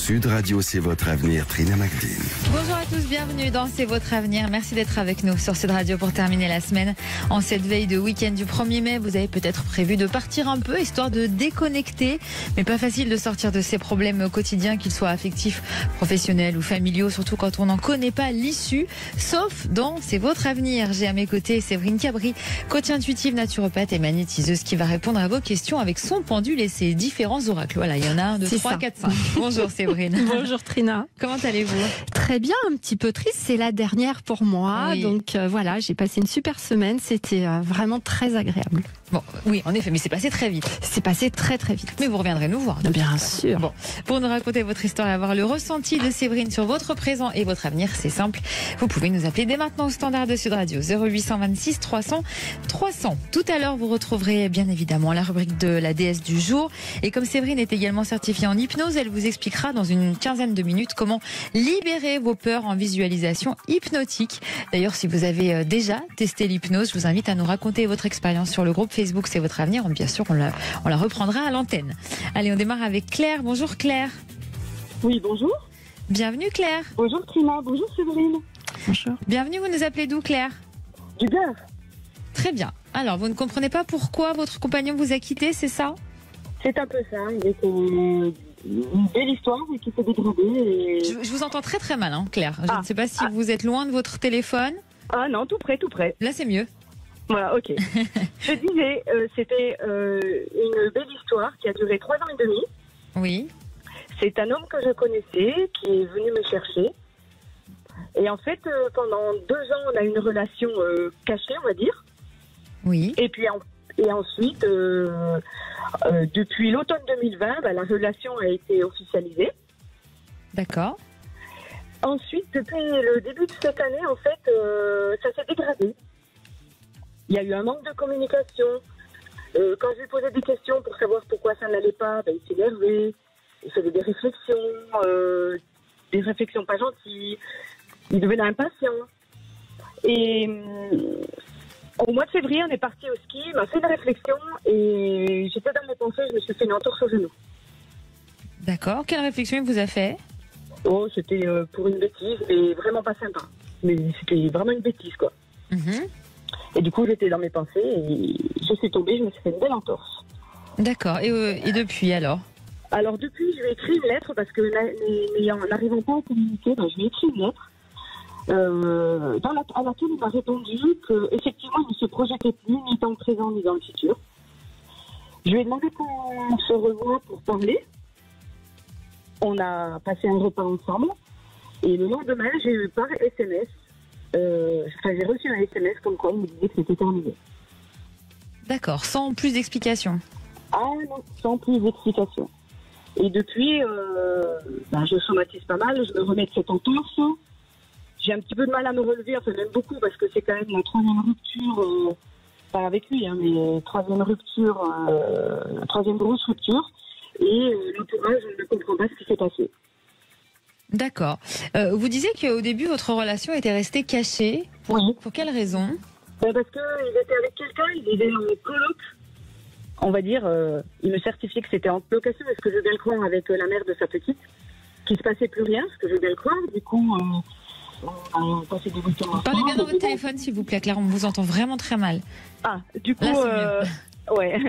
Sud Radio, c'est votre avenir, Trina McDean. Bonjour à tous, bienvenue dans C'est votre avenir. Merci d'être avec nous sur Sud Radio pour terminer la semaine. En cette veille de week-end du 1er mai, vous avez peut-être prévu de partir un peu, histoire de déconnecter. Mais pas facile de sortir de ces problèmes quotidiens, qu'ils soient affectifs, professionnels ou familiaux, surtout quand on n'en connaît pas l'issue. Sauf dans C'est votre avenir. J'ai à mes côtés Séverine Cabri, coach intuitive, naturopathe et magnétiseuse, qui va répondre à vos questions avec son pendule et ses différents oracles. Voilà, il y en a 1, 2, 3, 4, 5. Bonjour Séverine. Bonjour Trina. Comment allez-vous ? Très bien, un petit peu triste, c'est la dernière pour moi. Oui. Donc voilà, j'ai passé une super semaine, c'était vraiment très agréable. Bon, oui, en effet, mais c'est passé très vite. C'est passé très très vite. Mais vous reviendrez nous voir. Bien sûr. Bon, pour nous raconter votre histoire et avoir le ressenti de Séverine sur votre présent et votre avenir, c'est simple. Vous pouvez nous appeler dès maintenant au standard de Sud Radio 0826 300 300. Tout à l'heure, vous retrouverez bien évidemment la rubrique de la déesse du jour. Et comme Séverine est également certifiée en hypnose, elle vous expliquera dans une quinzaine de minutes comment libérer vos peurs en visualisation hypnotique. D'ailleurs, si vous avez déjà testé l'hypnose, je vous invite à nous raconter votre expérience sur le groupe Facebook C'est votre avenir. Bien sûr, on la reprendra à l'antenne. Allez, on démarre avec Claire. Bonjour Claire. Oui, bonjour. Bienvenue Claire. Bonjour Trina, bonjour Séverine. Bonjour. Bienvenue, vous nous appelez d'où Claire ? Du beurre. Très bien. Alors, vous ne comprenez pas pourquoi votre compagnon vous a quitté, c'est ça ? C'est un peu ça, il était une belle histoire mais qui s'est dégradée. Et... Je vous entends très très mal, hein, Claire. Je Ah. ne sais pas si vous êtes loin de votre téléphone. Ah non, tout près, tout près. Là, c'est mieux. Voilà, ok. Je disais, c'était une belle histoire qui a duré 3 ans et demi. Oui. C'est un homme que je connaissais qui est venu me chercher. Et en fait, pendant 2 ans, on a eu une relation cachée, on va dire. Oui. Et puis ensuite, depuis l'automne 2020, la relation a été officialisée. D'accord. Ensuite, depuis le début de cette année, en fait, ça s'est dégradé. Il y a eu un manque de communication. Quand je lui posais des questions pour savoir pourquoi ça n'allait pas, il s'énervait. Il faisait des réflexions pas gentilles. Il devenait impatient. Et au mois de février, on est parti au ski. Il m'a fait une réflexion et j'étais dans mes pensées. Je me suis fait une entorse au genou. D'accord. Quelle réflexion il vous a fait ? Oh, c'était pour une bêtise, mais vraiment pas sympa. Mais c'était vraiment une bêtise, quoi. Et du coup, j'étais dans mes pensées et je suis tombée, je me suis fait une belle entorse. D'accord. Et depuis alors ? Alors depuis, je lui ai écrit une lettre parce que n'arrivant pas à communiquer, je lui ai écrit une lettre à laquelle il m'a répondu qu'effectivement, il ne se projetait plus ni dans le présent ni dans le futur. Je lui ai demandé qu'on se revoie pour parler. On a passé un repas ensemble et le lendemain, j'ai eu par SMS, j'ai reçu un SMS comme quoi il me disait que c'était terminé. D'accord. Sans plus d'explications ? Ah non, sans plus d'explications. Et depuis, je somatise pas mal, je me remets de cette entorse. J'ai un petit peu de mal à me relever, enfin même beaucoup, parce que c'est quand même la 3e rupture, pas avec lui, mais 3e rupture, 3e grosse rupture. Et l'entourage ne comprend pas ce qui s'est passé. D'accord. Vous disiez qu'au début, votre relation était restée cachée. Oui. Pour quelle raison ? Parce qu'il était avec quelqu'un, il était en coloc. On va dire, il me certifiait que c'était en colocation, est-ce que je veux bien le croire, avec la mère de sa petite, qu'il se passait plus rien, est-ce que je veux bien le croire. Du coup, on a passé des week-ends ensemble. Parlez bien dans votre téléphone, s'il vous plaît, Claire, on vous entend vraiment très mal. Ah, du coup, là, ouais,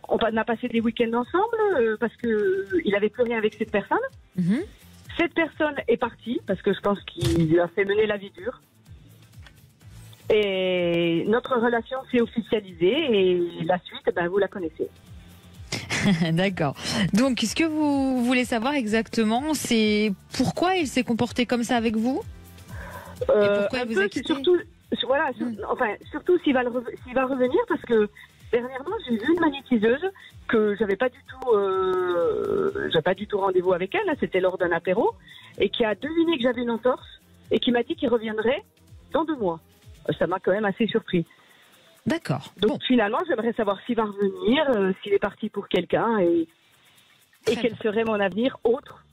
on a passé des week-ends ensemble parce que il avait plus rien avec cette personne. Cette personne est partie parce que je pense qu'il lui a fait mener la vie dure. Et notre relation s'est officialisée et la suite, vous la connaissez. D'accord. Donc, ce que vous voulez savoir exactement, c'est pourquoi il s'est comporté comme ça avec vous ? Et pourquoi il vous a quitté ? Surtout s'il va revenir, parce que dernièrement j'ai vu une magnétiseuse que j'avais pas du tout rendez-vous avec elle, là, c'était lors d'un apéro, et qui a deviné que j'avais une entorse et qui m'a dit qu'il reviendrait dans 2 mois. Ça m'a quand même assez surpris. D'accord. Donc finalement, j'aimerais savoir s'il va revenir, s'il est parti pour quelqu'un et quel serait mon avenir autre.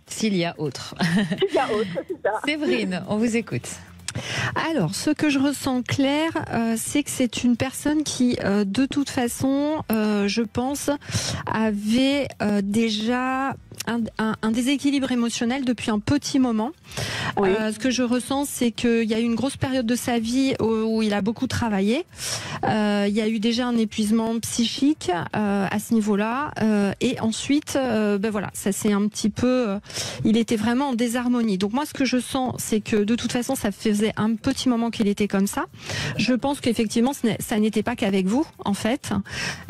S'il y a autre. S'il y a autre, c'est ça. Séverine, on vous écoute. Alors, ce que je ressens clair, c'est que c'est une personne qui, de toute façon, je pense, avait déjà un déséquilibre émotionnel depuis un petit moment. Oui. Ce que je ressens, c'est qu'il y a eu une grosse période de sa vie où il a beaucoup travaillé. Il y a eu déjà un épuisement psychique à ce niveau-là. Et ensuite, voilà, ça c'est un petit peu... il était vraiment en désharmonie. Donc moi, ce que je sens, c'est que de toute façon, ça faisait un petit moment qu'il était comme ça. Je pense qu'effectivement, ça n'était pas qu'avec vous, en fait.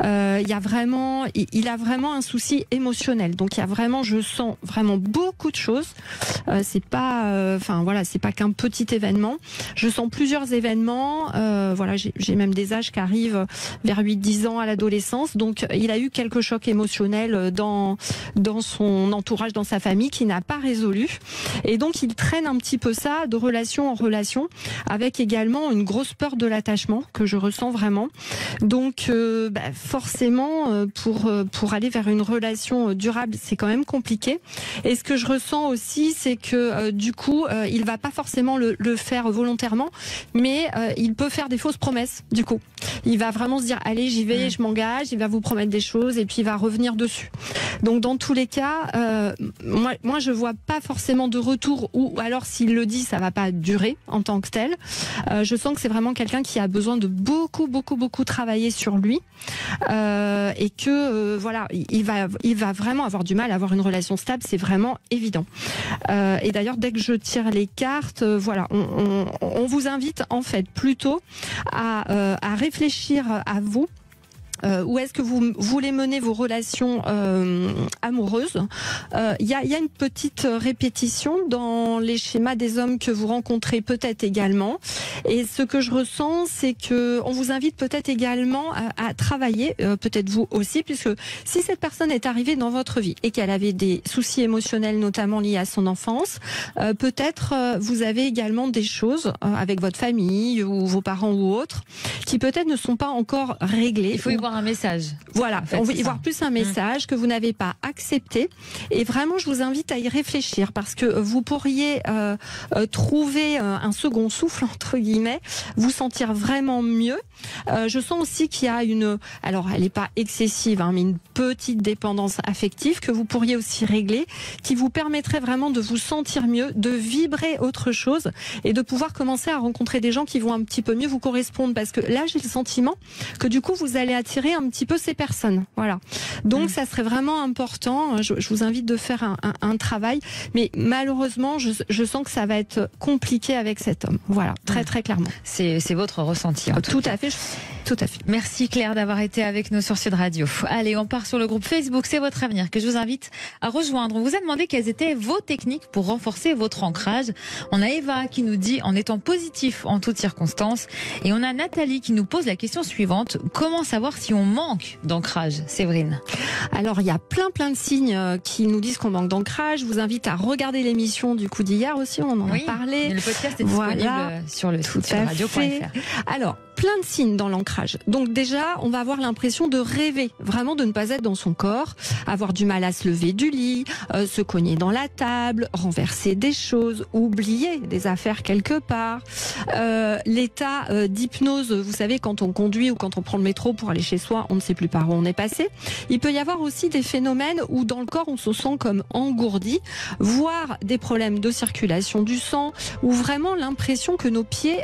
Il a vraiment un souci émotionnel. Donc il y a vraiment, je sens vraiment beaucoup de choses. C'est pas, c'est pas qu'un petit événement. Je sens plusieurs événements. Voilà, j'ai même des âges qui arrivent vers 8-10 ans à l'adolescence. Donc il a eu quelques chocs émotionnels dans son entourage, dans sa famille, qui n'a pas résolu. Et donc il traîne un petit peu ça de relation en relation, avec également une grosse peur de l'attachement que je ressens vraiment. Donc forcément, pour aller vers une relation durable, c'est quand même compliqué. Et ce que je ressens aussi, c'est que du coup, il va pas forcément le faire volontairement, mais il peut faire des fausses promesses. Du coup, il va vraiment se dire allez, j'y vais, je m'engage. Il va vous promettre des choses et puis il va revenir dessus. Donc dans tous les cas, moi je vois pas forcément de retour, ou alors s'il le dit, ça va pas durer en tant que tel. Je sens que c'est vraiment quelqu'un qui a besoin de beaucoup travailler sur lui, et que voilà, il va vraiment avoir du mal à avoir une relation stable, c'est vraiment évident. Et d'ailleurs, dès que je tire les cartes, voilà, on vous invite en fait plutôt à réfléchir à vous. Où est-ce que vous voulez mener vos relations amoureuses? Il y a une petite répétition dans les schémas des hommes que vous rencontrez peut-être également. Et ce que je ressens, c'est que on vous invite peut-être également à travailler, peut-être vous aussi, puisque si cette personne est arrivée dans votre vie et qu'elle avait des soucis émotionnels, notamment liés à son enfance, peut-être vous avez également des choses avec votre famille ou vos parents ou autres qui peut-être ne sont pas encore réglées. Il faut y voir un message. Voilà, en fait, on veut y voir plus un message que vous n'avez pas accepté. Et vraiment, je vous invite à y réfléchir, parce que vous pourriez trouver un second souffle, entre guillemets, vous sentir vraiment mieux. Je sens aussi qu'il y a alors elle n'est pas excessive, mais une petite dépendance affective que vous pourriez aussi régler, qui vous permettrait vraiment de vous sentir mieux, de vibrer autre chose et de pouvoir commencer à rencontrer des gens qui vont un petit peu mieux vous correspondre, parce que là, j'ai le sentiment que du coup, vous allez attirer un petit peu ces personnes. Voilà. Donc, ça serait vraiment important. Je vous invite de faire un travail. Mais malheureusement, je sens que ça va être compliqué avec cet homme. Voilà. Très, très clairement. C'est votre ressenti. Tout à fait. Tout à fait. Merci Claire d'avoir été avec nous sur Sud Radio. Allez, on part sur le groupe Facebook C'est votre avenir, que je vous invite à rejoindre. On vous a demandé quelles étaient vos techniques pour renforcer votre ancrage. On a Eva qui nous dit en étant positif en toutes circonstances. Et on a Nathalie qui nous pose la question suivante. Comment savoir si on manque d'ancrage, Séverine? Alors, il y a plein de signes qui nous disent qu'on manque d'ancrage. Je vous invite à regarder l'émission du coup d'hier aussi, on en a parlé. Le podcast est disponible sur le site radio.fr. Alors, plein de signes dans l'ancrage. Donc déjà, on va avoir l'impression de rêver, vraiment de ne pas être dans son corps, avoir du mal à se lever du lit, se cogner dans la table, renverser des choses, oublier des affaires quelque part. L'état d'hypnose, vous savez, quand on conduit ou quand on prend le métro pour aller chez soi, on ne sait plus par où on est passé. Il peut y avoir aussi des phénomènes où dans le corps, on se sent comme engourdi, voire des problèmes de circulation du sang, ou vraiment l'impression que nos pieds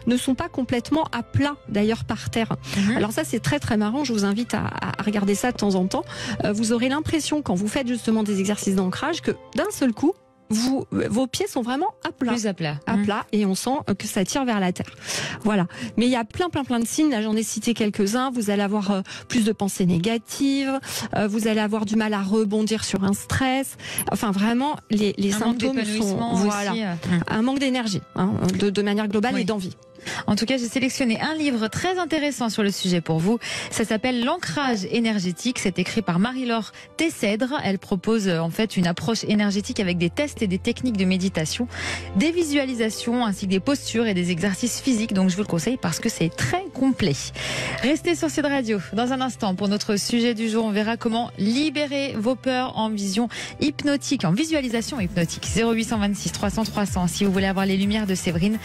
ne sont pas complètement à plat, d'ailleurs par terre. Alors ça, c'est très très marrant, je vous invite à regarder ça de temps en temps. Vous aurez l'impression, quand vous faites justement des exercices d'ancrage, que d'un seul coup, vos pieds sont vraiment à plat. Plus à plat. À plat, et on sent que ça tire vers la terre. Voilà. Mais il y a plein de signes. Là, j'en ai cité quelques-uns. Vous allez avoir plus de pensées négatives. Vous allez avoir du mal à rebondir sur un stress. Enfin, vraiment, les symptômes sont, voilà, un manque d'énergie, de manière globale, et d'envie. En tout cas, j'ai sélectionné un livre très intéressant sur le sujet pour vous. Ça s'appelle L'ancrage énergétique. C'est écrit par Marie-Laure Tessèdre. Elle propose en fait une approche énergétique avec des tests et des techniques de méditation, des visualisations ainsi que des postures et des exercices physiques. Donc je vous le conseille parce que c'est très complet. Restez sur Sud Radio. Dans un instant, pour notre sujet du jour, on verra comment libérer vos peurs en vision hypnotique, en visualisation hypnotique. 0826 300 300 si vous voulez avoir les lumières de Séverine.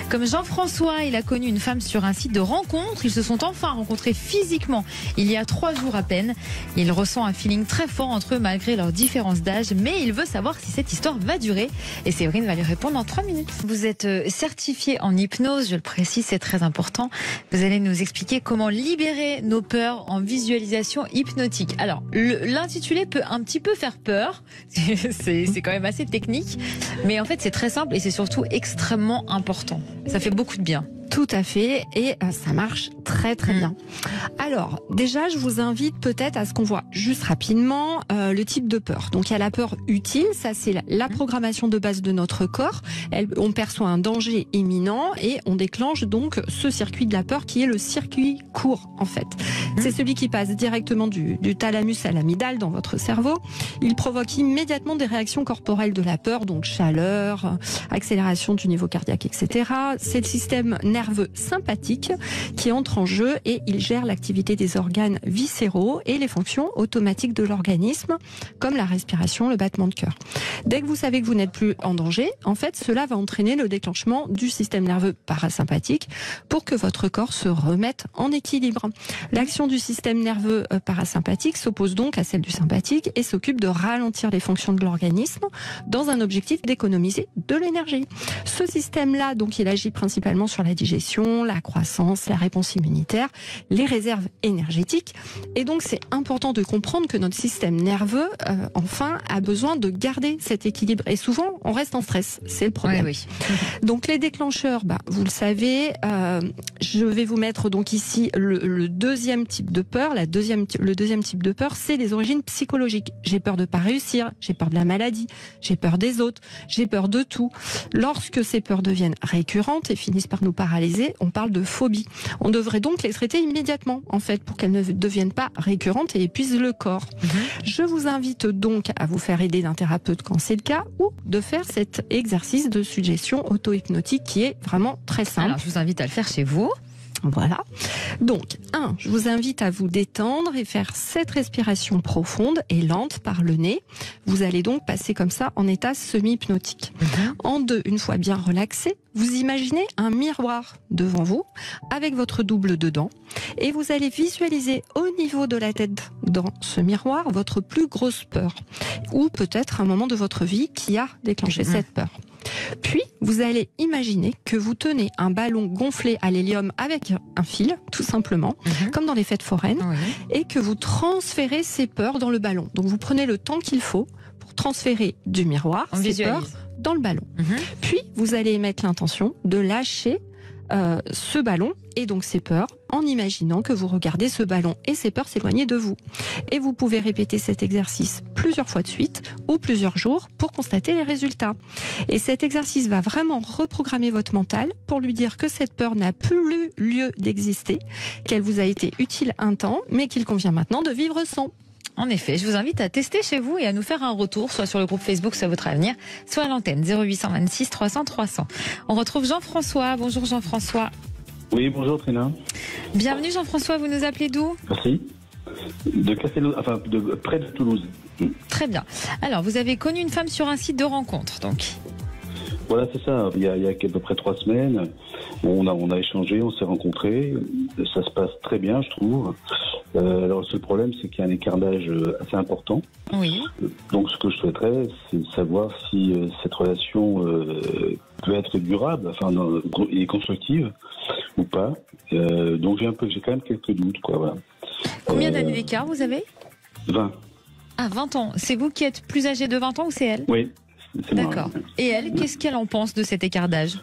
Comme Jean-François, il a connu une femme sur un site de rencontre. Ils se sont enfin rencontrés physiquement il y a 3 jours à peine. Il ressent un feeling très fort entre eux malgré leur différence d'âge, mais il veut savoir si cette histoire va durer. Et Séverine va lui répondre en 3 minutes. Vous êtes certifié en hypnose, je le précise, c'est très important. Vous allez nous expliquer comment libérer nos peurs en visualisation hypnotique. Alors, l'intitulé peut un petit peu faire peur. C'est quand même assez technique. Mais en fait, c'est très simple et c'est surtout extrêmement important. Ça fait beaucoup de bien. Tout à fait, et ça marche très très bien. Alors, déjà, je vous invite peut-être à ce qu'on voit juste rapidement le type de peur. Donc, il y a la peur utile, ça c'est la programmation de base de notre corps. On perçoit un danger imminent et on déclenche donc ce circuit de la peur qui est le circuit court en fait. C'est celui qui passe directement du thalamus à l'amygdale dans votre cerveau. Il provoque immédiatement des réactions corporelles de la peur, donc chaleur, accélération du niveau cardiaque, etc. C'est le système nerveux sympathique qui entre en jeu et il gère l'activité des organes viscéraux et les fonctions automatiques de l'organisme, comme la respiration, le battement de cœur. Dès que vous savez que vous n'êtes plus en danger, en fait, cela va entraîner le déclenchement du système nerveux parasympathique pour que votre corps se remette en équilibre. L'action du système nerveux parasympathique s'oppose donc à celle du sympathique et s'occupe de ralentir les fonctions de l'organisme dans un objectif d'économiser de l'énergie. Ce système-là, donc, il agit principalement sur la digestion, la croissance, la réponse immunitaire, les réserves énergétiques. Et donc, c'est important de comprendre que notre système nerveux, enfin, a besoin de garder cet équilibre. Et souvent, on reste en stress. C'est le problème. Oui. Donc, les déclencheurs, vous le savez, je vais vous mettre donc ici le deuxième type de peur. Le deuxième type de peur, c'est les origines psychologiques. J'ai peur de pas réussir, j'ai peur de la maladie, j'ai peur des autres, j'ai peur de tout. Lorsque ces peurs deviennent récurrentes et finissent par nous paralyser, on parle de phobie. On devrait donc les traiter immédiatement, en fait, pour qu'elles ne deviennent pas récurrentes et épuisent le corps. Je vous invite donc à vous faire aider d'un thérapeute quand c'est le cas, ou de faire cet exercice de suggestion auto-hypnotique qui est vraiment très simple. Alors, je vous invite à le faire chez vous. Voilà. Donc, je vous invite à vous détendre et faire cette respiration profonde et lente par le nez. Vous allez donc passer comme ça en état semi-hypnotique. En 2, une fois bien relaxé, vous imaginez un miroir devant vous avec votre double dedans et vous allez visualiser au niveau de la tête dans ce miroir votre plus grosse peur ou peut-être un moment de votre vie qui a déclenché cette peur. Puis, vous allez imaginer que vous tenez un ballon gonflé à l'hélium avec un fil, tout simplement, comme dans les fêtes foraines, et que vous transférez ces peurs dans le ballon. Donc, vous prenez le temps qu'il faut pour transférer du miroir ces peurs dans le ballon. Puis, vous allez émettre l'intention de lâcher ce ballon et donc ces peurs en imaginant que vous regardez ce ballon et ces peurs s'éloigner de vous. Et vous pouvez répéter cet exercice plusieurs fois de suite ou plusieurs jours pour constater les résultats. Et cet exercice va vraiment reprogrammer votre mental pour lui dire que cette peur n'a plus lieu d'exister, qu'elle vous a été utile un temps, mais qu'il convient maintenant de vivre sans. En effet, je vous invite à tester chez vous et à nous faire un retour, soit sur le groupe Facebook, soit votre avenir, soit à l'antenne 0826 300 300. On retrouve Jean-François. Bonjour Jean-François. Oui, bonjour Trina. Bienvenue Jean-François, vous nous appelez d'où ? Merci. De Castelnau, enfin près de Toulouse. Très bien. Alors, vous avez connu une femme sur un site de rencontre, donc. Voilà, c'est ça. Il y a à peu près 3 semaines, on a échangé, on s'est rencontrés. Ça se passe très bien, je trouve. Alors, le seul problème, c'est qu'il y a un écart d'âge assez important. Oui. Donc, ce que je souhaiterais, c'est savoir si cette relation peut être durable, enfin, et constructive ou pas. Donc, j'ai quand même quelques doutes, quoi. Voilà. Combien d'années d'écart vous avez ? 20. Ah, 20 ans. C'est vous qui êtes plus âgé de 20 ans ou c'est elle ? Oui. D'accord. Et elle, qu'est-ce qu'elle en pense de cet écart d'âge ?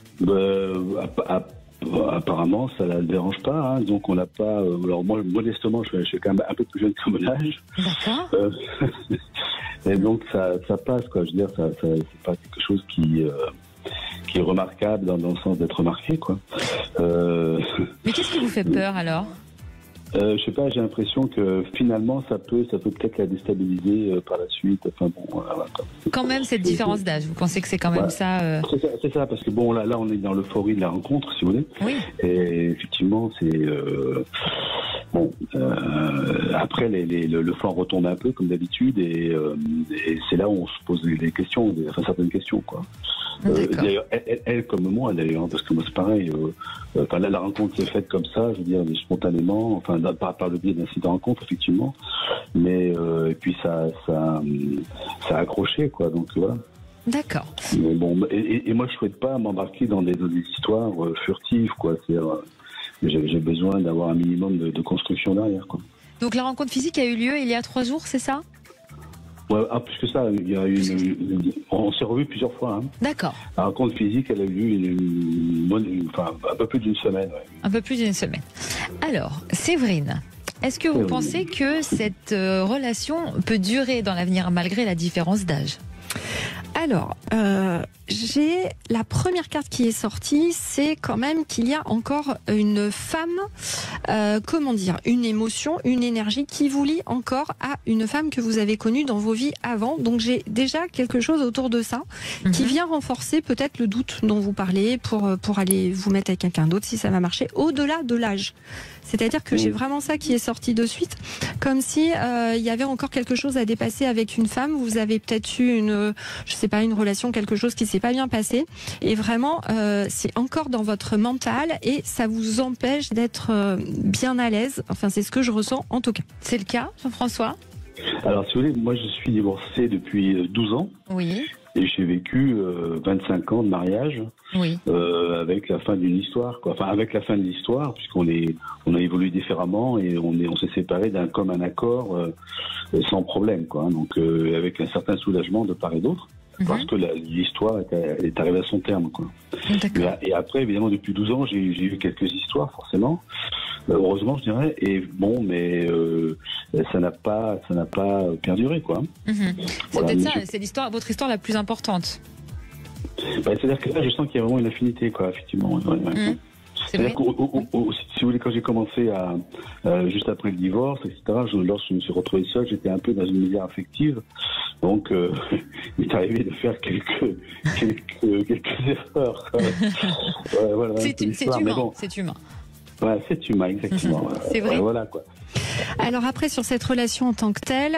Apparemment, ça la dérange pas. Donc, on n'a pas. Alors, moi, modestement, je suis quand même un peu plus jeune que mon âge. D'accord. Et donc, ça passe, quoi. Je veux dire, c'est pas quelque chose qui est remarquable dans le sens d'être remarqué, quoi. Mais qu'est-ce qui vous fait peur alors ? Je sais pas, j'ai l'impression que finalement ça peut peut-être la déstabiliser par la suite. Enfin bon, voilà. Quand même cette différence d'âge, vous pensez que c'est quand même ça C'est ça, parce que bon là on est dans l'euphorie de la rencontre, si vous voulez. Oui. Et effectivement c'est bon. Après le flanc retombe un peu comme d'habitude et c'est là où on se pose des questions, certaines questions, quoi. D'ailleurs, elle comme moi d'ailleurs, parce que moi c'est pareil. La rencontre s'est faite comme ça, je veux dire, spontanément, enfin par le biais d'un site de rencontre effectivement, mais et puis ça a accroché, quoi. Donc voilà. D'accord. Mais bon, et moi je souhaite pas m'embarquer dans des histoires furtives, quoi. C'est-à-dire, j'ai besoin d'avoir un minimum de construction derrière, quoi. Donc la rencontre physique a eu lieu il y a 3 jours, c'est ça ? Ouais, plus que ça, il y a on s'est revus plusieurs fois. Hein. D'accord. La rencontre physique, elle a eu un peu plus d'une semaine. Ouais. Un peu plus d'une semaine. Alors, Séverine, est-ce que vous pensez que cette relation peut durer dans l'avenir malgré la différence d'âge ? Alors, j'ai la première carte qui est sortie, c'est quand même qu'il y a encore une femme, une émotion, une énergie qui vous lie encore à une femme que vous avez connue dans vos vies avant. Donc j'ai déjà quelque chose autour de ça qui vient renforcer peut-être le doute dont vous parlez pour aller vous mettre avec quelqu'un d'autre si ça va marcher, au-delà de l'âge. C'est-à-dire que j'ai vraiment ça qui est sorti de suite, comme si il y avait encore quelque chose à dépasser avec une femme. Vous avez peut-être eu une relation, quelque chose qui s'est pas bien passé, et vraiment c'est encore dans votre mental et ça vous empêche d'être bien à l'aise. Enfin, c'est ce que je ressens en tout cas. C'est le cas, Jean-François ? Alors, si vous voulez, moi je suis divorcé depuis 12 ans. Oui. Et j'ai vécu 25 ans de mariage, oui. Avec la fin d'une histoire, quoi. Enfin, avec la fin de l'histoire, puisqu'on a évolué différemment et on s'est séparés d'un commun accord sans problème, quoi. Donc, avec un certain soulagement de part et d'autre, parce que l'histoire est arrivée à son terme, quoi. Et après, évidemment, depuis 12 ans, j'ai eu quelques histoires, forcément. Heureusement, je dirais. Et bon, mais ça n'a pas perduré, quoi. C'est voilà, peut-être ça, c'est votre histoire la plus importante. C'est-à-dire que là, je sens qu'il y a vraiment une affinité, quoi, effectivement. C'est-à-dire que, si vous voulez, quand j'ai commencé juste après le divorce, etc., lorsque je me suis retrouvé seul, j'étais un peu dans une misère affective. Donc, il est arrivé de faire quelques erreurs. Voilà, c'est humain, bon. C'est humain. Ouais, c'est humain, exactement. C'est vrai. Voilà, quoi. Alors après, sur cette relation en tant que telle,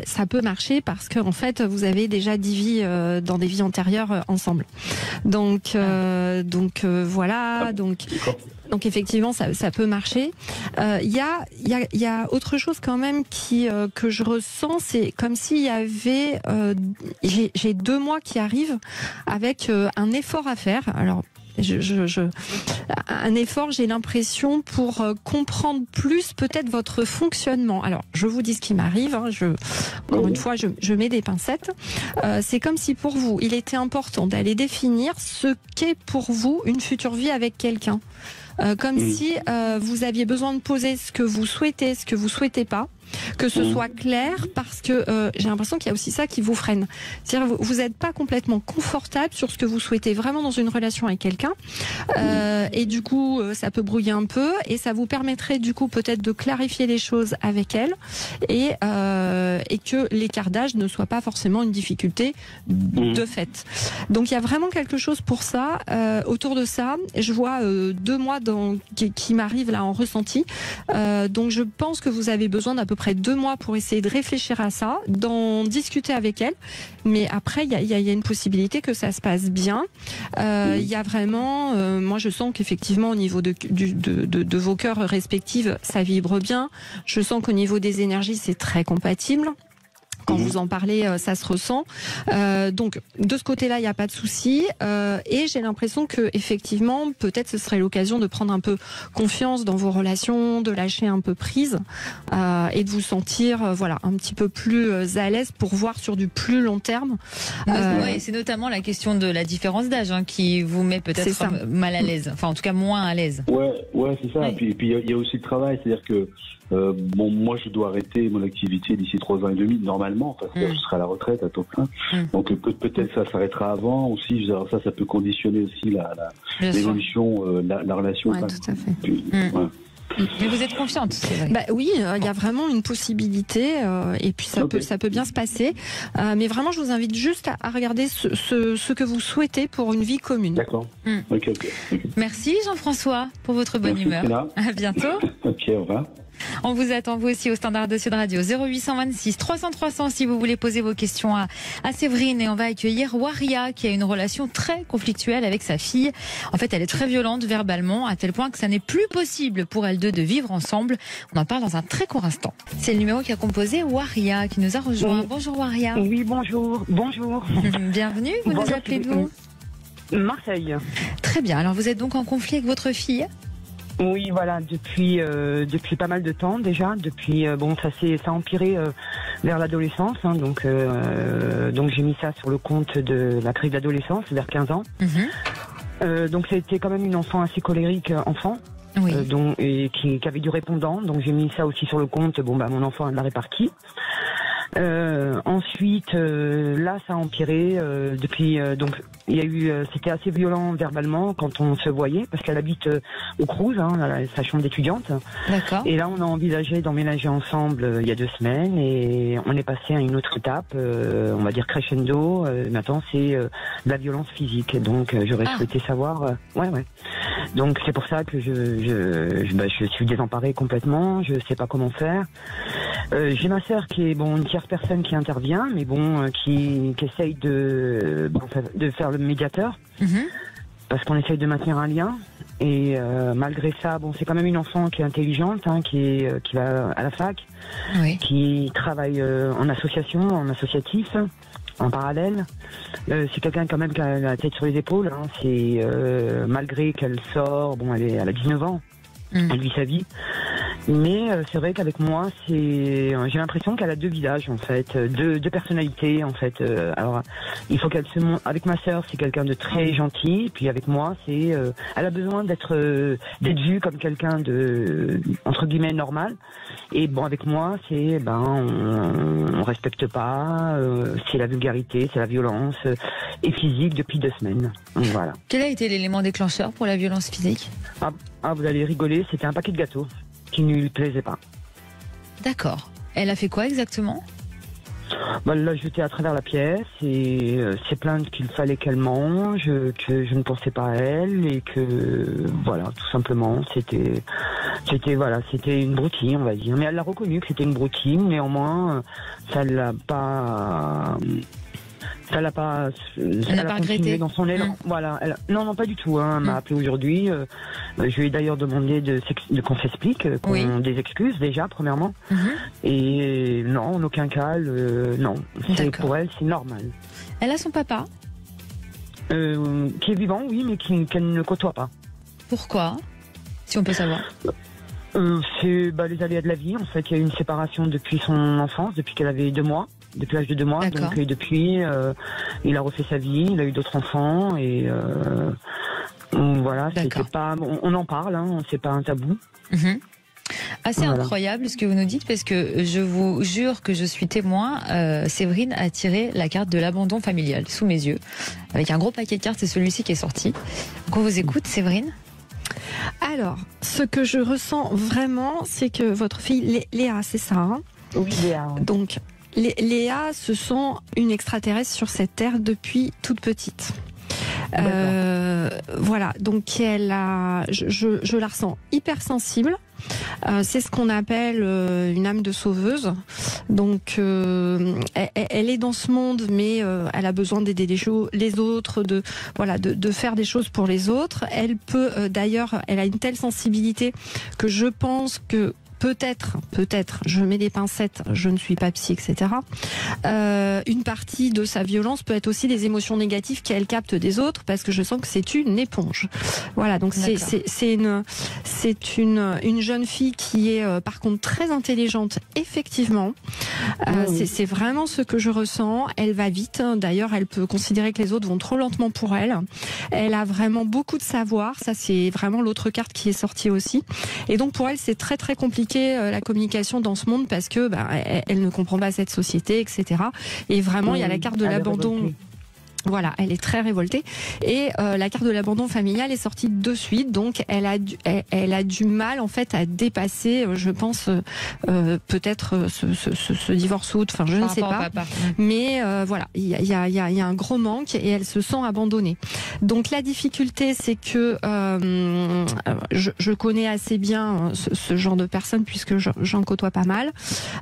ça peut marcher parce que en fait, vous avez déjà 10 vies dans des vies antérieures ensemble. Donc voilà. Donc effectivement, ça peut marcher. Il y a autre chose quand même que je ressens, c'est comme s'il y avait j'ai 2 mois qui arrivent avec un effort à faire. Alors un effort, j'ai l'impression, pour comprendre plus peut-être votre fonctionnement. Alors, je vous dis ce qui m'arrive. Encore une fois, je mets des pincettes. C'est comme si pour vous, il était important d'aller définir ce qu'est pour vous une future vie avec quelqu'un. Comme si vous aviez besoin de poser ce que vous souhaitez, ce que vous souhaitez pas. Que ce soit clair, parce que j'ai l'impression qu'il y a aussi ça qui vous freine. C'est-à-dire vous n'êtes pas complètement confortable sur ce que vous souhaitez vraiment dans une relation avec quelqu'un, et du coup ça peut brouiller un peu, et ça vous permettrait du coup peut-être de clarifier les choses avec elle, et que l'écart d'âge ne soit pas forcément une difficulté de fait. Donc il y a vraiment quelque chose pour ça. Autour de ça, je vois 2 mois qui m'arrivent là en ressenti. Donc je pense que vous avez besoin d'à peu près 2 mois pour essayer de réfléchir à ça, d'en discuter avec elle. Mais après, il y a une possibilité que ça se passe bien. Il y a vraiment, moi je sens qu'effectivement au niveau de vos cœurs respectifs, ça vibre bien. Je sens qu'au niveau des énergies, c'est très compatible. Quand vous en parlez, ça se ressent. Donc, de ce côté-là, il n'y a pas de souci. Et j'ai l'impression que, effectivement, peut-être ce serait l'occasion de prendre un peu confiance dans vos relations, de lâcher un peu prise, et de vous sentir, un petit peu plus à l'aise pour voir sur du plus long terme. Oui, c'est notamment la question de la différence d'âge qui vous met peut-être mal à l'aise. Enfin, en tout cas, moins à l'aise. Ouais, c'est ça. Oui. Puis il y a aussi le travail, c'est-à-dire que moi, je dois arrêter mon activité d'ici 3 ans et demi, normalement. légalement. Enfin, je serai à la retraite à taux plein. Donc peut-être ça s'arrêtera avant aussi. Alors ça peut conditionner aussi l'évolution, la relation. Ouais, tout à fait. Puis, ouais. Mais vous êtes confiante, c'est vrai. Bah oui, il y a vraiment une possibilité et puis ça peut bien se passer. Mais vraiment, je vous invite juste à regarder ce que vous souhaitez pour une vie commune. D'accord. Ok. Merci Jean-François pour votre bonne humeur. À bientôt. Ok, au revoir. On vous attend vous aussi au standard de Sud Radio 0826 300 300 si vous voulez poser vos questions à Séverine. Et on va accueillir Waria qui a une relation très conflictuelle avec sa fille. En fait, elle est très violente verbalement à tel point que ça n'est plus possible pour elles deux de vivre ensemble. On en parle dans un très court instant. C'est le numéro qui a composé Waria qui nous a rejoint. Bonjour Waria. Oui, bonjour. Bienvenue, vous nous appelez d'où? Marseille. Très bien, alors vous êtes donc en conflit avec votre fille? Oui, voilà, depuis pas mal de temps déjà. Depuis ça a empiré vers l'adolescence, hein, donc j'ai mis ça sur le compte de la crise d'adolescence vers 15 ans. Donc c'était quand même une enfant assez colérique enfant. Oui. Et qui avait du répondant, donc j'ai mis ça aussi sur le compte. Mon enfant l'a réparti. Ensuite, là, ça a empiré depuis. Donc, il y a eu, c'était assez violent verbalement quand on se voyait, parce qu'elle habite au Cruz, sa chambre d'étudiante. D'accord. Et là, on a envisagé d'emménager ensemble il y a 2 semaines, et on est passé à une autre étape, on va dire crescendo. Maintenant, c'est la violence physique. Donc, j'aurais souhaité savoir. Ouais. Donc, c'est pour ça que je suis désemparée complètement. Je sais pas comment faire. J'ai ma sœur qui est une tierce personne qui intervient, mais qui essaye de faire le médiateur, parce qu'on essaye de maintenir un lien. Et malgré ça, c'est quand même une enfant qui est intelligente, qui va à la fac, qui travaille en associatif, en parallèle. C'est quelqu'un quand même qui a la tête sur les épaules. C'est malgré qu'elle sort, elle a 19 ans, elle vit sa vie. Mais c'est vrai qu'avec moi, j'ai l'impression qu'elle a 2 visages en fait, deux personnalités en fait. Alors, il faut qu'elle se montre. Avec ma sœur, c'est quelqu'un de très gentil, puis avec moi, elle a besoin d'être vue comme quelqu'un de entre guillemets normal. Et avec moi, on respecte pas, c'est la vulgarité, c'est la violence et physique depuis 2 semaines. Donc, voilà. Quel a été l'élément déclencheur pour la violence physique? Vous allez rigoler, c'était un paquet de gâteaux qui ne lui plaisait pas. D'accord. Elle a fait quoi exactement? Elle l'a jeté à travers la pièce et s'est plainte qu'il fallait qu'elle mange, que je ne pensais pas à elle et que tout simplement c'était une broutille, on va dire. Mais elle l'a reconnu que c'était une broutille, néanmoins ça l'a pas. Elle n'a pas regretté dans son élan. Voilà. Non, pas du tout. Elle m'a appelé aujourd'hui. Je lui ai d'ailleurs demandé qu'on s'explique, des excuses déjà, premièrement. Et non, en aucun cas, non. Pour elle, c'est normal. Elle a son papa qui est vivant, oui, mais qu'elle ne côtoie pas. Pourquoi, si on peut savoir? C'est les aléas de la vie. En fait, il y a eu une séparation depuis son enfance, depuis qu'elle avait 2 mois. Depuis l'âge de 2 mois, donc et depuis, il a refait sa vie, il a eu d'autres enfants et c'était pas. On en parle, c'est pas un tabou. Assez incroyable ce que vous nous dites, parce que je vous jure que je suis témoin. Séverine a tiré la carte de l'abandon familial sous mes yeux, avec un gros paquet de cartes. C'est celui-ci qui est sorti. Donc on vous écoute, Séverine. Alors, ce que je ressens vraiment, c'est que votre fille Léa, c'est ça, Oui, Léa. Donc. Léa se sent une extraterrestre sur cette terre depuis toute petite. Voilà, donc je la ressens hypersensible. C'est ce qu'on appelle une âme de sauveuse. Donc, elle est dans ce monde, mais elle a besoin d'aider les autres, de faire des choses pour les autres. Elle peut, d'ailleurs, elle a une telle sensibilité que je pense que peut-être, je mets des pincettes, je ne suis pas psy, etc. Une partie de sa violence peut être aussi des émotions négatives qu'elle capte des autres, parce que je sens que c'est une éponge. Voilà, donc c'est une jeune fille qui est par contre très intelligente, effectivement. C'est vraiment ce que je ressens. Elle va vite. D'ailleurs, elle peut considérer que les autres vont trop lentement pour elle. Elle a vraiment beaucoup de savoir. Ça, c'est vraiment l'autre carte qui est sortie aussi. Et donc pour elle, c'est très très compliqué compliqué la communication dans ce monde parce que elle ne comprend pas cette société, etc. Et vraiment, il y a la carte de l'abandon. Voilà, elle est très révoltée et la carte de l'abandon familial est sortie de suite, donc elle a du mal en fait à dépasser, je pense peut-être ce divorce ou autre, enfin je ne sais pas, mais voilà, il y a un gros manque et elle se sent abandonnée. Donc la difficulté, c'est que je connais assez bien ce genre de personnes puisque j'en côtoie pas mal.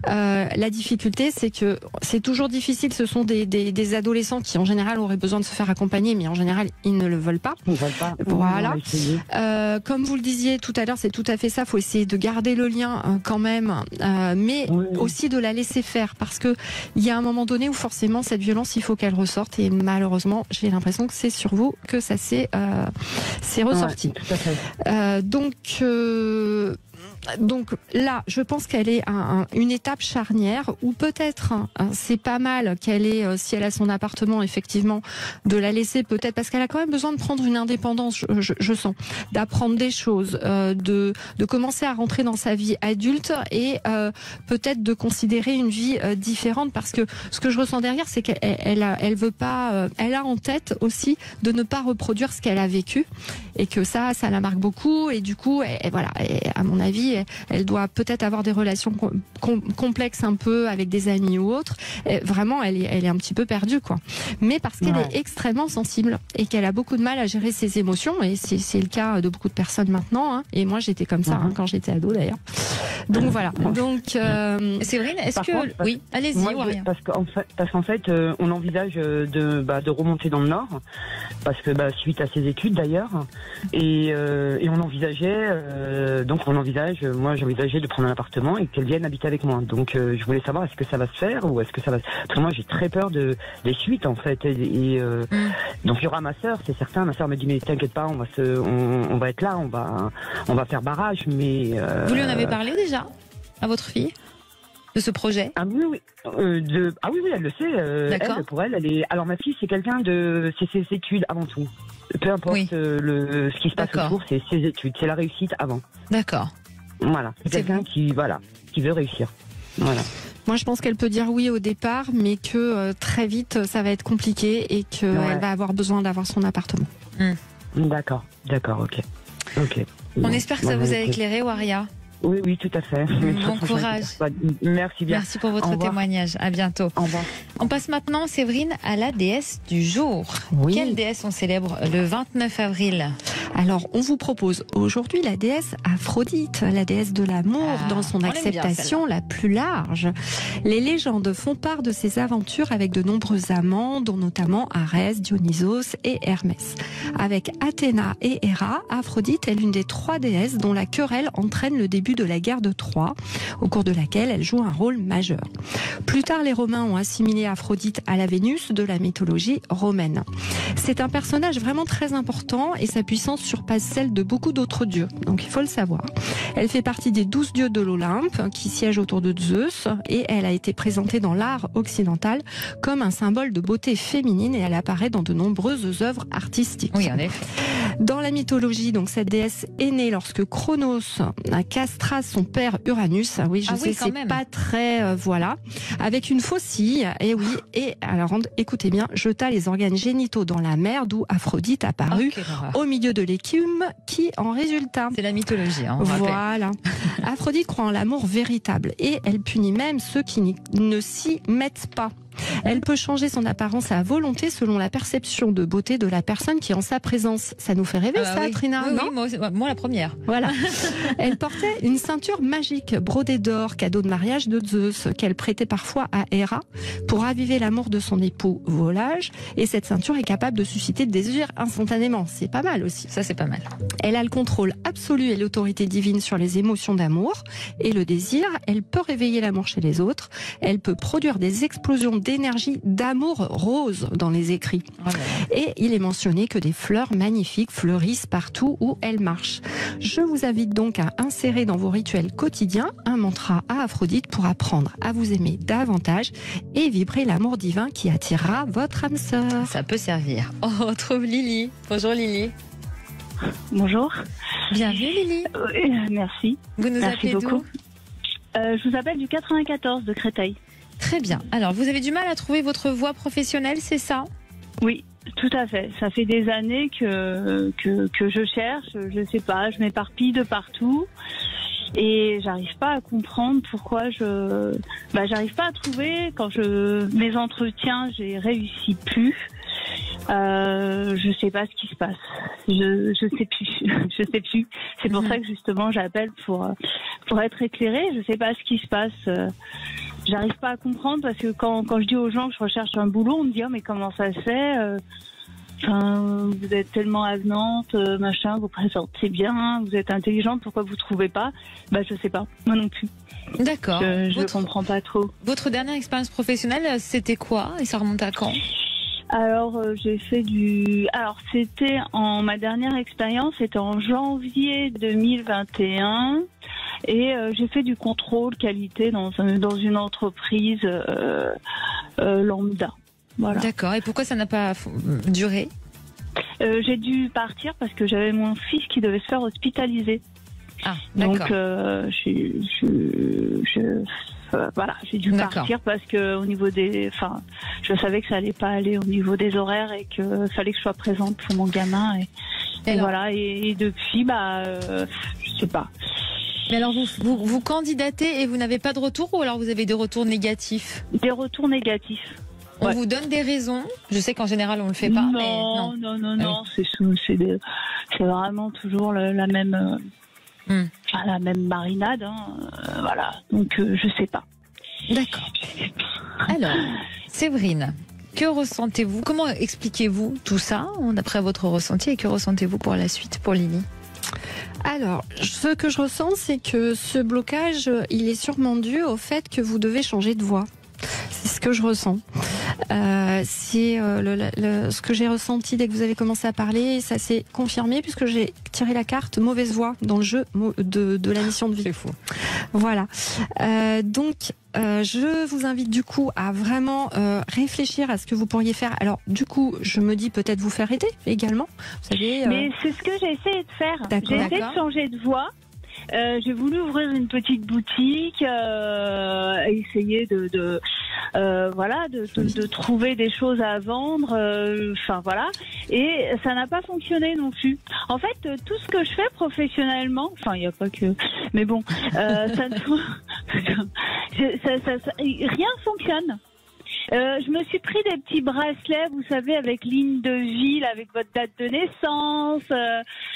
La difficulté, c'est que c'est toujours difficile. Ce sont des adolescents qui en général auraient besoin de se faire accompagner, mais en général, ils ne le veulent pas. Ils ne veulent pas. Voilà. Comme vous le disiez tout à l'heure, c'est tout à fait ça. Il faut essayer de garder le lien quand même, mais aussi de la laisser faire, parce que il y a un moment donné où forcément cette violence, il faut qu'elle ressorte. Et malheureusement, j'ai l'impression que c'est sur vous que ça s'est ressorti. Ouais, tout à fait. Donc là, je pense qu'elle est une étape charnière où peut-être c'est pas mal qu'elle ait, si elle a son appartement, effectivement, de la laisser peut-être, parce qu'elle a quand même besoin de prendre une indépendance, je sens, d'apprendre des choses, de commencer à rentrer dans sa vie adulte et peut-être de considérer une vie différente, parce que ce que je ressens derrière, c'est qu'elle veut pas, elle a en tête aussi de ne pas reproduire ce qu'elle a vécu et que ça la marque beaucoup et du coup, voilà, à mon avis, elle doit peut-être avoir des relations complexes un peu avec des amis ou autres. Vraiment, elle est un petit peu perdue, quoi. Mais parce qu'elle est extrêmement sensible et qu'elle a beaucoup de mal à gérer ses émotions, et c'est le cas de beaucoup de personnes maintenant. Hein. Et moi, j'étais comme ça quand j'étais ado, d'ailleurs. Donc voilà. Donc, Séverine, est-ce que oui, allez-y. Parce qu'en fait, on envisage de remonter dans le Nord, parce que suite à ses études d'ailleurs, et on envisageait, moi j'envisageais de prendre un appartement et qu'elle vienne habiter avec moi. Donc je voulais savoir, est-ce que ça va se faire ou est-ce que ça va. Parce que moi j'ai très peur des suites en fait. Donc il y aura ma sœur, c'est certain. Ma sœur me dit mais t'inquiète pas, on va être là, on va faire barrage. Mais vous lui en avez parlé déjà à votre fille de ce projet? Ah oui. Oui, elle le sait. D'accord. Pour elle est. Alors ma fille, c'est quelqu'un c'est ses études avant tout. Peu importe ce qui se passe autour, c'est ses études, c'est la réussite avant. D'accord. Voilà. C'est quelqu'un qui veut réussir. Voilà. Moi, je pense qu'elle peut dire oui au départ, mais que très vite, ça va être compliqué et qu'elle va avoir besoin d'avoir son appartement. D'accord, ok. On espère que ça vous a éclairé, Waria. Oui, tout à fait. Bon courage. Merci bien. Merci pour votre témoignage. À bientôt. Au revoir. On passe maintenant, Séverine, à la déesse du jour. Oui. Quelle déesse on célèbre le 29 avril? Alors, on vous propose aujourd'hui la déesse Aphrodite, la déesse de l'amour dans son acceptation la plus large. Les légendes font part de ses aventures avec de nombreux amants, dont notamment Arès, Dionysos et Hermès. Avec Athéna et Héra, Aphrodite est l'une des 3 déesses dont la querelle entraîne le début de la guerre de Troie, au cours de laquelle elle joue un rôle majeur. Plus tard, les Romains ont assimilé Aphrodite à la Vénus de la mythologie romaine. C'est un personnage vraiment très important et sa puissance surpasse celle de beaucoup d'autres dieux, donc il faut le savoir. Elle fait partie des 12 dieux de l'Olympe qui siègent autour de Zeus et elle a été présentée dans l'art occidental comme un symbole de beauté féminine et elle apparaît dans de nombreuses œuvres artistiques. Oui, en effet. Dans la mythologie, donc cette déesse est née lorsque Cronos castra son père Uranus. Oui, je sais, c'est pas très voilà, avec une faucille. Et alors écoutez bien, jeta les organes génitaux dans la mer, d'où Aphrodite apparut au milieu de l'écume, qui en résulta. C'est la mythologie. Hein, voilà. Aphrodite croit en l'amour véritable et elle punit même ceux qui ne s'y mettent pas. Elle peut changer son apparence à volonté selon la perception de beauté de la personne qui est en sa présence. Ça nous fait rêver, ça, Trina? Oui, moi la première. Voilà. Elle portait une ceinture magique brodée d'or, cadeau de mariage de Zeus, qu'elle prêtait parfois à Héra pour raviver l'amour de son époux Volage. Et cette ceinture est capable de susciter des désirs instantanément. C'est pas mal aussi. Ça, c'est pas mal. Elle a le contrôle absolu et l'autorité divine sur les émotions d'amour et le désir. Elle peut réveiller l'amour chez les autres. Elle peut produire des explosions d'énergie, d'amour rose dans les écrits. Et il est mentionné que des fleurs magnifiques fleurissent partout où elles marchent. Je vous invite donc à insérer dans vos rituels quotidiens un mantra à Aphrodite pour apprendre à vous aimer davantage et vibrer l'amour divin qui attirera votre âme sœur. Ça peut servir. On retrouve Lily. Bonjour Lily. Bonjour. Bienvenue Lily. Merci. Vous nous Merci appelez beaucoup. Je vous appelle du 94 de Créteil. Très bien. Alors, vous avez du mal à trouver votre voie professionnelle, c'est ça? Oui, tout à fait. Ça fait des années que je cherche, je sais pas, je m'éparpille de partout et j'arrive pas à comprendre pourquoi j'arrive pas à trouver. Quand mes entretiens, j'ai réussi plus. Je sais pas ce qui se passe. Je sais plus. Je sais plus. C'est pour ça que justement j'appelle pour être éclairée. Je sais pas ce qui se passe. J'arrive pas à comprendre parce que quand je dis aux gens que je recherche un boulot, on me dit mais comment ça se fait? Vous êtes tellement avenante, machin, vous présentez bien, vous êtes intelligente, pourquoi vous trouvez pas? Je sais pas, moi non plus. D'accord. Je comprends pas trop. Votre dernière expérience professionnelle, c'était quoi et ça remonte à quand? Alors j'ai fait ma dernière expérience, c'était en janvier 2021 et j'ai fait du contrôle qualité dans une entreprise lambda. Voilà. D'accord. Et pourquoi ça n'a pas duré? J'ai dû partir parce que j'avais mon fils qui devait se faire hospitaliser. Ah, d'accord. Donc j'ai dû partir parce que au niveau je savais que ça allait pas aller au niveau des horaires et que fallait que je sois présente pour mon gamin et voilà. Et depuis, je sais pas. Mais alors vous candidatez et vous n'avez pas de retour ou alors vous avez des retours négatifs? Des retours négatifs. On vous donne des raisons. Je sais qu'en général on le fait pas. Non. C'est vraiment toujours la même. La même marinade, voilà. Donc je sais pas. D'accord. Alors, Séverine, que ressentez-vous? Comment expliquez-vous tout ça d'après votre ressenti et que ressentez-vous pour la suite pour Lily? Alors, ce que je ressens, c'est que ce blocage, il est sûrement dû au fait que vous devez changer de voie. C'est ce que je ressens. C'est ce que j'ai ressenti dès que vous avez commencé à parler. Ça s'est confirmé puisque j'ai tiré la carte mauvaise voie dans le jeu de la mission de vie. C'est fou. Voilà. Donc, je vous invite du coup à vraiment réfléchir à ce que vous pourriez faire. Alors, du coup, je me dis peut-être vous faire aider également. Vous savez. Mais c'est ce que j'ai essayé de faire. J'ai essayé de changer de voie. J'ai voulu ouvrir une petite boutique, essayer de trouver des choses à vendre, voilà. Et ça n'a pas fonctionné non plus. En fait, tout ce que je fais professionnellement, il n'y a pas que, mais bon, rien fonctionne. Je me suis pris des petits bracelets, vous savez, avec ligne de vie, avec votre date de naissance.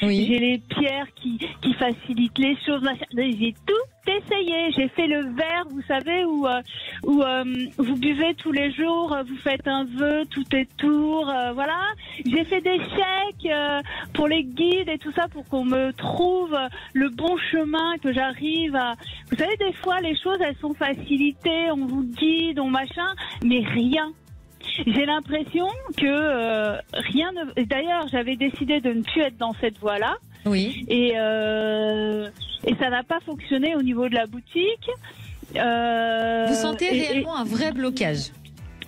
Oui. J'ai les pierres qui facilitent les choses. J'ai tout essayé. J'ai fait le verre, vous savez, où vous buvez tous les jours, vous faites un vœu, tout est tour, voilà. J'ai fait des chèques pour les guides et tout ça pour qu'on me trouve le bon chemin, que j'arrive à... Vous savez, des fois, les choses, elles sont facilitées, on vous guide, on machin, mais rien. J'ai l'impression que rien ne... D'ailleurs, j'avais décidé de ne plus être dans cette voie-là. Oui. Et ça n'a pas fonctionné au niveau de la boutique. Vous sentez réellement un vrai blocage?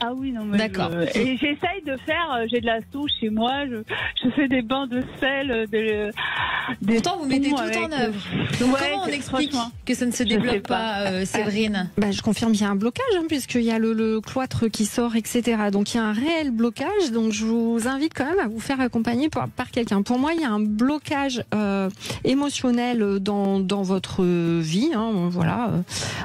Ah oui, non, mais d'accord. Et j'essaye de faire, j'ai de la sauce chez moi, je fais des bains de sel, pourtant vous mettez tout en œuvre. Donc comment on explique que ça ne se débloque pas, Séverine? Je confirme, il y a un blocage, puisqu'il y a le cloître qui sort, etc. Donc il y a un réel blocage, donc je vous invite quand même à vous faire accompagner par quelqu'un. Pour moi, il y a un blocage émotionnel dans votre vie, voilà,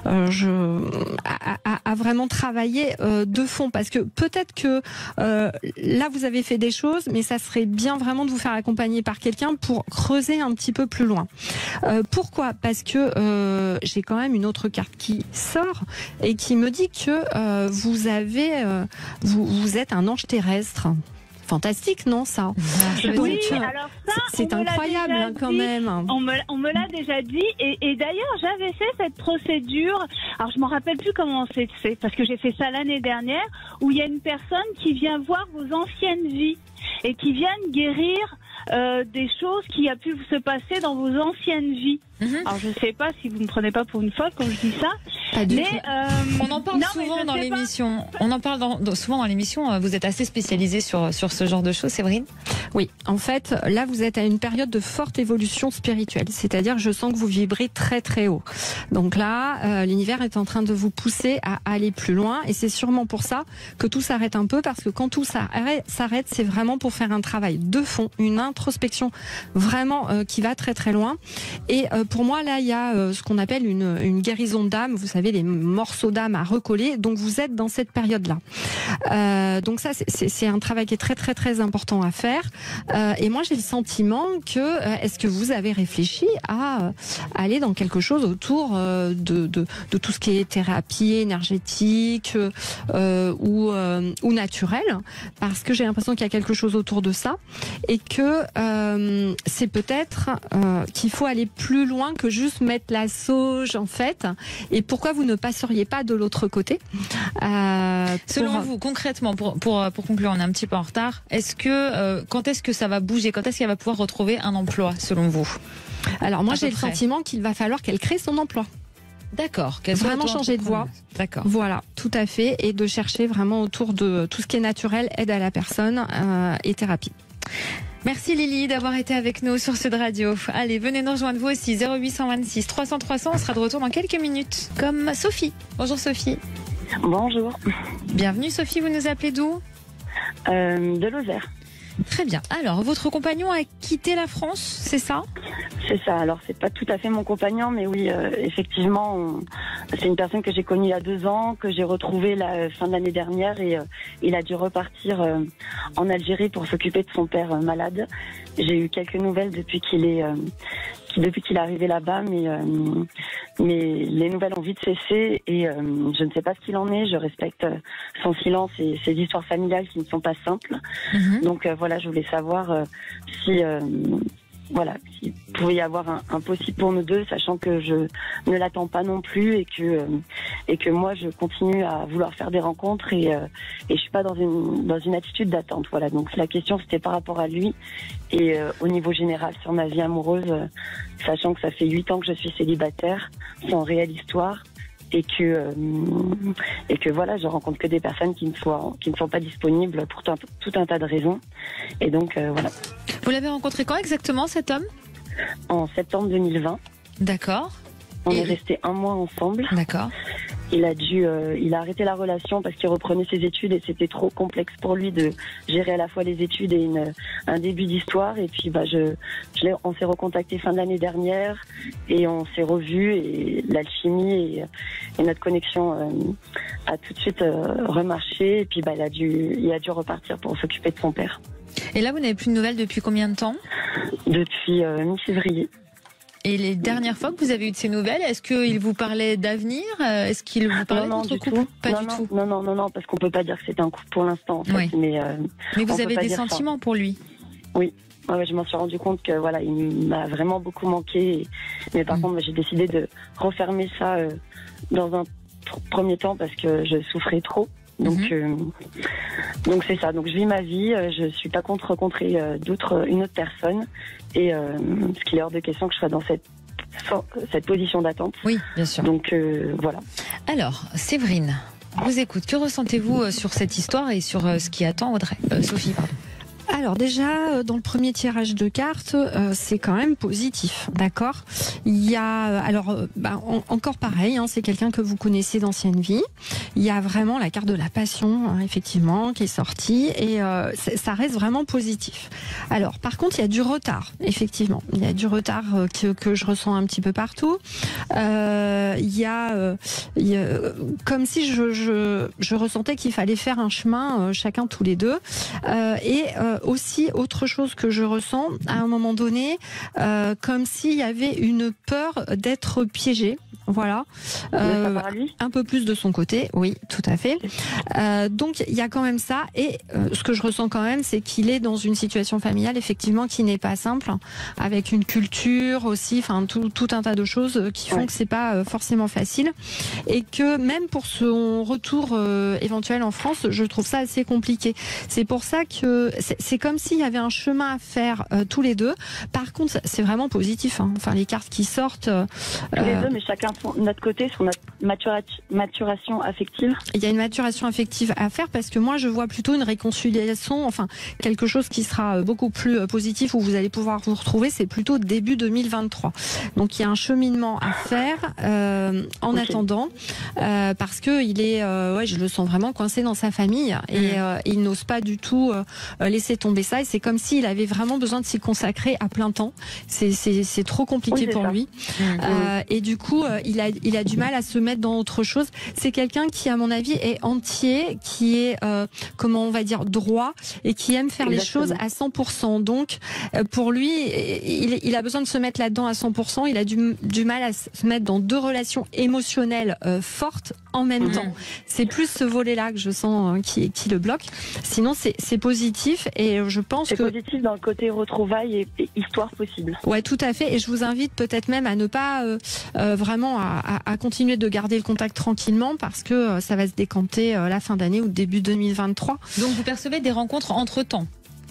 à vraiment travailler de fond. Parce que peut-être que là vous avez fait des choses, mais ça serait bien vraiment de vous faire accompagner par quelqu'un pour creuser un petit peu plus loin. Pourquoi? Parce que j'ai quand même une autre carte qui sort et qui me dit que vous êtes un ange terrestre. Fantastique, non, ça? Oui, alors ça, c'est incroyable quand même. On me l'a déjà dit, et d'ailleurs j'avais fait cette procédure. Alors je m'en rappelle plus comment c'est fait, parce que j'ai fait ça l'année dernière, où il y a une personne qui vient voir vos anciennes vies et qui vient guérir des choses qui a pu se passer dans vos anciennes vies. Alors je sais pas si vous me prenez pas pour une folle quand je dis ça. On en parle souvent dans l'émission. On en parle souvent dans l'émission. Vous êtes assez spécialisée sur ce genre de choses, Séverine? Oui, en fait, là, vous êtes à une période de forte évolution spirituelle. C'est-à-dire que je sens que vous vibrez très très haut. Donc là, l'univers est en train de vous pousser à aller plus loin. Et c'est sûrement pour ça que tout s'arrête un peu, parce que quand tout s'arrête, c'est vraiment pour faire un travail de fond, une introspection vraiment qui va très très loin. Et pour moi, là, il y a ce qu'on appelle une guérison d'âme. Vous savez, les morceaux d'âme à recoller. Donc vous êtes dans cette période-là. Donc ça, c'est un travail qui est très très très important à faire. Et moi, j'ai le sentiment que est-ce que vous avez réfléchi à aller dans quelque chose autour de tout ce qui est thérapie énergétique ou naturelle, parce que j'ai l'impression qu'il y a quelque chose autour de ça, et que c'est peut-être qu'il faut aller plus loin que juste mettre la sauge en fait. Et pourquoi vous ne passeriez pas de l'autre côté Selon vous, concrètement, pour conclure, on est un petit peu en retard. Quand est-ce que ça va bouger? Quand est-ce qu'elle va pouvoir retrouver un emploi, selon vous? Alors moi, j'ai le sentiment qu'il va falloir qu'elle crée son emploi. D'accord. Vraiment changer de voie. D'accord. Voilà, tout à fait. Et de chercher vraiment autour de tout ce qui est naturel, aide à la personne et thérapie. Merci Lily d'avoir été avec nous sur Sud Radio. Allez, venez nous rejoindre vous aussi, 0826 300 300. On sera de retour dans quelques minutes, comme Sophie. Bonjour Sophie. Bonjour. Bienvenue Sophie, vous nous appelez d'où? De Lozère. Très bien. Alors, votre compagnon a quitté la France, c'est ça? C'est ça. Alors, c'est pas tout à fait mon compagnon, mais oui, effectivement, c'est une personne que j'ai connue il y a 2 ans, que j'ai retrouvée la fin de l'année dernière, et il a dû repartir en Algérie pour s'occuper de son père malade. J'ai eu quelques nouvelles depuis qu'il est arrivé là-bas, mais les nouvelles ont vite cessé, et je ne sais pas ce qu'il en est. Je respecte son silence et ses histoires familiales qui ne sont pas simples. Donc voilà, je voulais savoir s'il pouvait y avoir un possible pour nous deux, sachant que je ne l'attends pas non plus, et que moi je continue à vouloir faire des rencontres, et je suis pas dans une attitude d'attente. Voilà, donc la question c'était par rapport à lui, et au niveau général sur ma vie amoureuse, sachant que ça fait 8 ans que je suis célibataire, sans réelle histoire, et que voilà, je rencontre que des personnes qui ne sont pas disponibles pour tout un tas de raisons, et donc voilà. Vous l'avez rencontré quand exactement, cet homme? En septembre 2020. D'accord. On est resté 1 mois ensemble. D'accord. Il a arrêté la relation parce qu'il reprenait ses études, et c'était trop complexe pour lui de gérer à la fois les études et un début d'histoire. Et puis on s'est recontacté fin de l'année dernière, et on s'est revus, et l'alchimie et notre connexion a tout de suite remarché. Et puis il a dû repartir pour s'occuper de son père. Et là, vous n'avez plus de nouvelles depuis combien de temps? Depuis mi-février. Et les dernières fois que vous avez eu de ces nouvelles, est-ce qu'il vous parlait d'avenir? Est-ce qu'il vous parlait de votre couple? Pas du tout. Non, parce qu'on peut pas dire que c'est un couple pour l'instant, en fait. Oui. Mais vous avez des sentiments pour lui? Oui. Ouais, je m'en suis rendu compte que voilà, il m'a vraiment beaucoup manqué. Mais par contre, j'ai décidé de refermer ça dans un premier temps parce que je souffrais trop. Donc c'est ça. Donc je vis ma vie. Je suis pas contre rencontrer une autre personne, et parce qu'il est hors de question que je sois dans cette position d'attente. Oui, bien sûr. Donc voilà. Alors, Séverine, vous écoute. Que ressentez-vous sur cette histoire et sur ce qui attend Audrey, Sophie, pardon? Alors déjà, dans le premier tirage de cartes, c'est quand même positif, d'accord? Il y a, encore pareil, hein, c'est quelqu'un que vous connaissez d'ancienne vie. Il y a vraiment la carte de la passion, hein, effectivement, qui est sortie, et ça reste vraiment positif. Alors, par contre, il y a du retard, effectivement. Il y a du retard que je ressens un petit peu partout. Il y a comme si je ressentais qu'il fallait faire un chemin chacun tous les deux, et aussi autre chose que je ressens à un moment donné, comme s'il y avait une peur d'être piégé. Voilà, un peu plus de son côté, oui, tout à fait. Donc il y a quand même ça, et ce que je ressens quand même, c'est qu'il est dans une situation familiale effectivement qui n'est pas simple, avec une culture aussi, enfin tout un tas de choses qui font que c'est pas forcément facile, et que même pour son retour éventuel en France, je trouve ça assez compliqué. C'est pour ça que c'est comme s'il y avait un chemin à faire tous les deux. Par contre, c'est vraiment positif, hein. Enfin les cartes qui sortent. Tous les deux, mais chacun de notre côté sur notre maturation affective? Il y a une maturation affective à faire parce que moi je vois plutôt une réconciliation, enfin quelque chose qui sera beaucoup plus positif où vous allez pouvoir vous retrouver, c'est plutôt début 2023. Donc il y a un cheminement à faire en attendant parce que il est, je le sens vraiment coincé dans sa famille et il n'ose pas du tout laisser tomber ça et c'est comme s'il avait vraiment besoin de s'y consacrer à plein temps. C'est trop compliqué pour lui et du coup il a du mal à se mettre dans autre chose. C'est quelqu'un qui à mon avis est entier, qui est comment on va dire droit et qui aime faire les choses à 100%. Donc pour lui il a besoin de se mettre là-dedans à 100%. Il a du mal à se mettre dans deux relations émotionnelles fortes en même temps. C'est plus ce volet-là que je sens qui le bloque. Sinon c'est positif et je pense que c'est positif dans le côté retrouvailles et histoire possible. Ouais, tout à fait. Et je vous invite peut-être même à ne pas vraiment à continuer de garder le contact tranquillement parce que ça va se décanter la fin d'année ou début 2023. Donc vous percevez des rencontres entre-temps?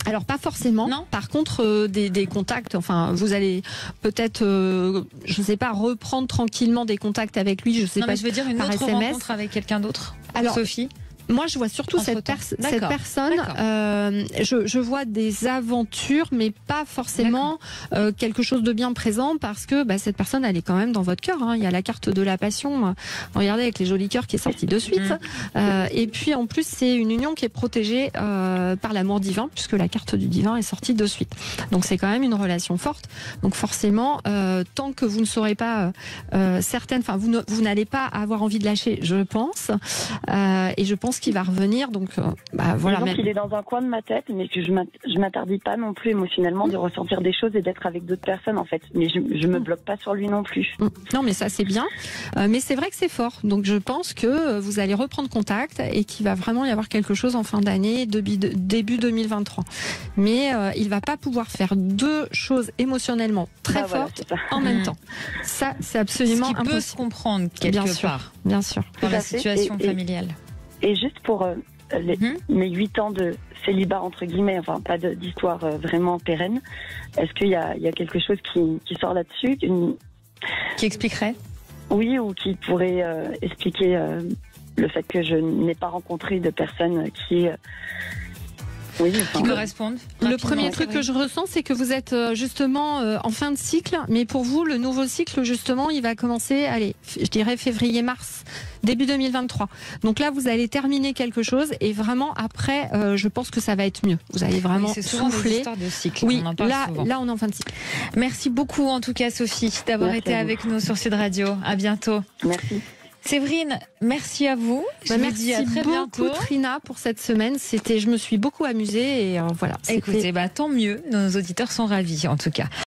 Alors pas forcément. Non. Par contre, des contacts. Enfin, vous allez peut-être, je sais pas, reprendre tranquillement des contacts avec lui. Je sais pas. Mais je veux dire une autre rencontre avec quelqu'un d'autre. Alors, Sophie. Moi, je vois surtout cette personne. Je vois des aventures, mais pas forcément quelque chose de bien présent, parce que cette personne, elle est quand même dans votre cœur. Hein. Il y a la carte de la passion. Regardez avec les jolis cœurs qui est sortie de suite. Et puis, en plus, c'est une union qui est protégée par l'amour divin, puisque la carte du divin est sortie de suite. Donc, c'est quand même une relation forte. Donc, forcément, tant que vous ne serez pas certaine, enfin, vous n'allez pas avoir envie de lâcher, je pense. Et je pense qu'il va revenir, donc voilà. Il est dans un coin de ma tête, mais que je m'interdis pas non plus émotionnellement de ressentir des choses et d'être avec d'autres personnes en fait. Mais je me bloque pas sur lui non plus. Non, mais ça c'est bien. Mais c'est vrai que c'est fort. Donc je pense que vous allez reprendre contact et qu'il va vraiment y avoir quelque chose en fin d'année, début 2023. Mais il va pas pouvoir faire deux choses émotionnellement très fortes en même temps. Ça c'est absolument impossible. Ce qui peut se comprendre quelque part. Bien sûr. Dans la situation familiale. Et juste pour mes 8 ans de célibat, entre guillemets, enfin pas d'histoire vraiment pérenne, est-ce qu'il y a quelque chose qui sort là-dessus qui expliquerait? Oui, ou qui pourrait expliquer le fait que je n'ai pas rencontré de personnes qui correspondent. Le premier truc que je ressens, c'est que vous êtes justement en fin de cycle, mais pour vous, le nouveau cycle, justement, il va commencer, je dirais février-mars, début 2023. Donc là, vous allez terminer quelque chose et vraiment après, je pense que ça va être mieux. Vous allez vraiment souffler. De cycle. Oui, là, on est en fin de cycle. Merci beaucoup, en tout cas, Sophie, d'avoir été avec nous sur Sud Radio. À bientôt. Merci. Séverine, merci à vous. Merci à très beaucoup, Trina, pour cette semaine. Je me suis beaucoup amusée et voilà. Écoutez, tant mieux. Nos auditeurs sont ravis, en tout cas.